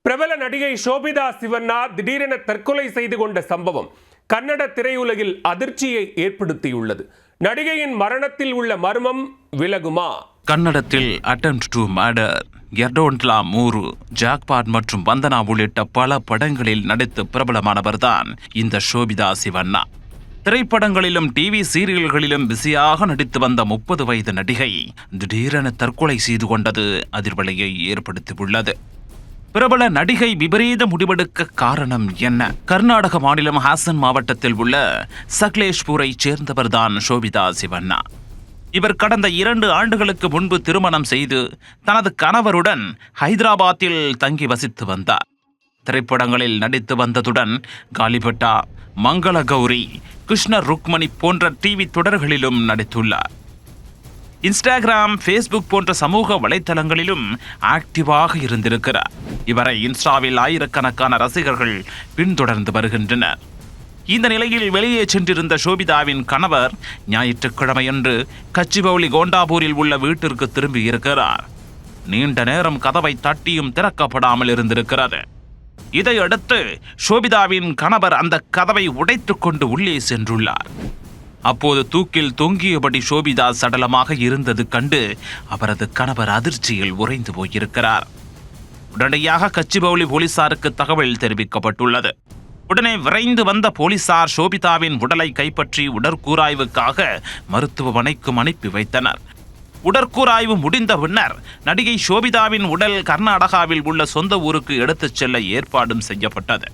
பிரபல நடிகை ஷோபிதா சிவண்ணா திடீரென தற்கொலை செய்து கொண்ட சம்பவம் கன்னட திரையுலகில் அதிர்ச்சியை ஏற்படுத்தியுள்ளது. நடிகையின் மரணத்தில் உள்ள மர்மம் விலகுமா? கன்னடத்தில் அட்டெம்ப்ட் டு மர்டர், எர்டோன்ட்லா மூரு, ஜாக்பாட் மற்றும் வந்தனா உள்ளிட்ட பல படங்களில் நடித்து பிரபலமானவர்தான் இந்த ஷோபிதா சிவண்ணா. திரைப்படங்களிலும் டிவி சீரியல்களிலும் பிஸியாக நடித்து வந்த 30 வயது நடிகை திடீரென தற்கொலை செய்து கொண்டது அதிர்வலையை ஏற்படுத்தியுள்ளது. பிரபல நடிகை விபரீத முடிவெடுக்க காரணம் என்ன? கர்நாடக மாநிலம் ஹாசன் மாவட்டத்தில் உள்ள சக்லேஷ்பூரை சேர்ந்தவர்தான் ஷோபிதா சிவண்ணா. இவர் கடந்த 2 ஆண்டுகளுக்கு முன்பு திருமணம் செய்து தனது கணவருடன் ஹைதராபாத்தில் தங்கி வசித்து வந்தார். திரைப்படங்களில் நடித்து வந்ததுடன் காலிபட்டா, மங்கள கௌரி, கிருஷ்ண ருக்மணி போன்ற டிவி தொடர்களிலும் நடித்துள்ளார். இன்ஸ்டாகிராம், ஃபேஸ்புக் போன்ற சமூக வலைத்தளங்களிலும் ஆக்டிவாக இருந்திருக்கிறார். இவரை இன்ஸ்டாவில் ஆயிரக்கணக்கான ரசிகர்கள் பின்தொடர்ந்து வருகின்றனர். இந்த நிலையில் வெளியே சென்றிருந்த ஷோபிதாவின் கணவர் ஞாயிற்றுக்கிழமையன்று கச்சிபௌலி கோண்டாபூரில் உள்ள வீட்டிற்கு திரும்பி இருக்கிறார். நீண்ட நேரம் கதவை தட்டியும் திறக்கப்படாமல் இருந்திருக்கிறது. இதையடுத்து ஷோபிதாவின் கணவர் அந்த கதவை உடைத்துக் கொண்டு உள்ளே சென்றுள்ளார். அப்போது தூக்கில் தொங்கியபடி ஷோபிதா சடலமாக இருந்தது கண்டு அவரது கணவர் அதிர்ச்சியில் உறைந்து போயிருக்கிறார். உடனடியாக கச்சிபௌலி போலீசாருக்கு தகவல் தெரிவிக்கப்பட்டுள்ளது. உடனே விரைந்து வந்த போலீசார் ஷோபிதாவின் உடலை கைப்பற்றி உடற்கூராய்வுக்காக மருத்துவமனைக்கு அனுப்பி வைத்தனர். உடற்கூராய்வு முடிந்த பின்னர் நடிகை ஷோபிதாவின் உடல் கர்நாடகாவில் உள்ள சொந்த ஊருக்கு எடுத்துச் செல்ல ஏற்பாடும் செய்யப்பட்டது.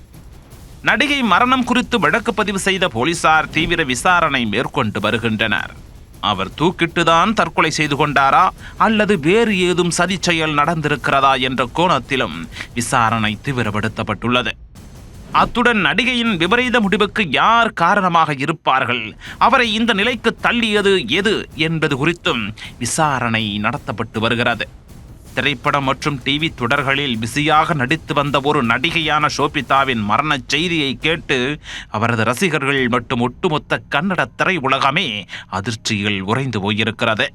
நடிகை மரணம் குறித்து வழக்கு பதிவு செய்த போலீசார் தீவிர விசாரணை மேற்கொண்டு வருகின்றனர். அவர் தூக்கிட்டுதான் தற்கொலை செய்து கொண்டாரா அல்லது வேறு ஏதும் சதி செயல் நடந்திருக்கிறதா என்ற கோணத்திலும் விசாரணை தீவிரப்படுத்தப்பட்டுள்ளது. அத்துடன் நடிகையின் விபரீத முடிவுக்கு யார் காரணமாக இருப்பார்கள், அவரை இந்த நிலைக்கு தள்ளியது எது என்பது குறித்தும் விசாரணை நடத்தப்பட்டு வருகிறது. திரைப்படம் மற்றும் டிவி தொடர்களில் பிஸியாக நடித்து வந்த ஒரு நடிகையான ஷோபிதாவின் மரண செய்தியை கேட்டு அவரது ரசிகர்கள் மற்றும் ஒட்டுமொத்த கன்னட திரையுலகமே அதிர்ச்சியில் உறைந்து போயிருக்கிறது.